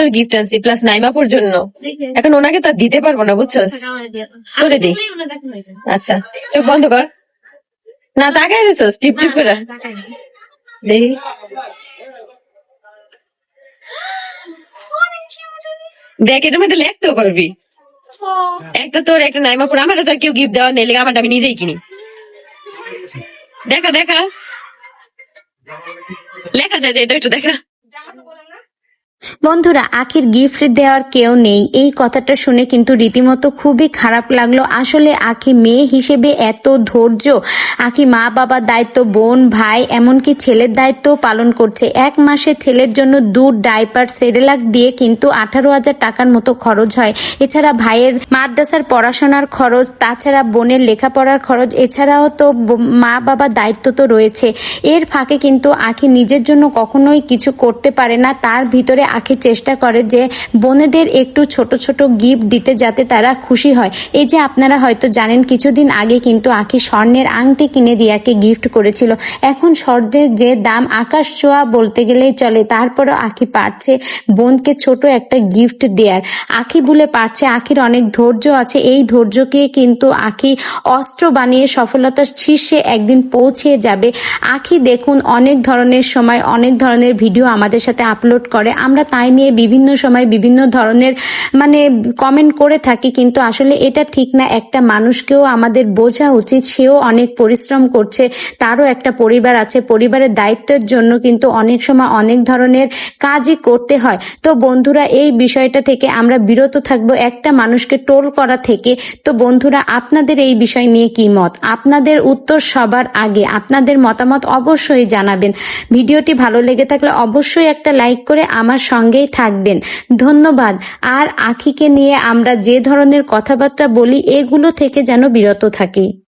তোর গিফট আনছি প্লাস নাইমাপুর জন্য। এখন ওনাকে তো আর দিতে পারবো না, বুঝছস? তোরে দি। আচ্ছা, চোখ বন্ধ কর। না তাকাই রেছস টিপ টিপ করে দেখি। দেখ এটার মধ্যে লিখতেও পারবি। একটা তোর, একটা নাইমাপুর। আমার তো আর কেউ গিফট দেওয়ার নেই, আমারটা আমি নিজেই কিনি। দেখা দেখা লেখা যায় যে এটা একটু দেখা। বন্ধুরা, আখির গিফট দেওয়ার কেউ নেই, এই কথাটা শুনে কিন্তু রীতিমতো খুবই খারাপ লাগলো। আসলে আখি মেয়ে হিসেবে এত ধৈর্য, আখি মা বাবার দায়িত্ব, বোন ভাই এমনকি ছেলের দায়িত্ব পালন করছে। 1 মাসে ছেলের জন্য দুধ, ডাইপার, সেরেলাক দিয়ে কিন্তু 18,000 টাকার মতো খরচ হয়। এছাড়া ভাইয়ের মাদ্রাসার পড়াশোনার খরচ, তাছাড়া বোনের লেখাপড়ার খরচ, এছাড়াও তো মা বাবার দায়িত্ব তো রয়েছে। এর ফাঁকে কিন্তু আখি নিজের জন্য কখনোই কিছু করতে পারে না। তার ভিতরে আখি চেষ্টা করে যে বোনেদের একটু ছোট ছোট গিফট দিতে, যাতে তারা খুশি হয়। এই যে আপনারা হয়তো জানেন, কিছুদিন আগে কিন্তু আখি স্বর্ণের আংটি কিনে রিয়াকে গিফট করেছিল। এখন স্বর্ণের যে দাম আকাশ ছোঁয়া বলতে গেলেই চলে, তারপরও আখি পারছে বোনকে ছোট একটা গিফট দেয়ার। আখি বলে পারছে, আখির অনেক ধৈর্য আছে। এই ধৈর্যকে কিন্তু আখি অস্ত্র বানিয়ে সফলতার শীর্ষে একদিন পৌঁছে যাবে। আখি দেখুন অনেক ধরনের সময় অনেক ধরনের ভিডিও আমাদের সাথে আপলোড করে, আমরা তাই নিয়ে বিভিন্ন সময় বিভিন্ন ধরনের কমেন্ট করে থাকি, কিন্তু আসলে এটা ঠিক না। একটা মানুষকেও আমাদের বোঝা উচিত, সেও অনেক পরিশ্রম করছে, তারও একটা পরিবার আছে। পরিবারের দায়িত্বের জন্য কিন্তু অনেক সময় অনেক ধরনের কাজই করতে হয়। তো বন্ধুরা, এই বিষয়টা থেকে আমরা বিরত থাকবো, একটা মানুষকে টোল করা থেকে। তো বন্ধুরা, আপনাদের এই বিষয় নিয়ে কি মত? আপনাদের উত্তর সবার আগে, আপনাদের মতামত অবশ্যই জানাবেন। ভিডিওটি ভালো লেগে থাকলে অবশ্যই একটা লাইক করে আমার সঙ্গেই থাকবেন। ধন্যবাদ। আর আখিকে নিয়ে আমরা যে ধরনের কথাবার্তা বলি, এগুলো থেকে যেন বিরত থাকি।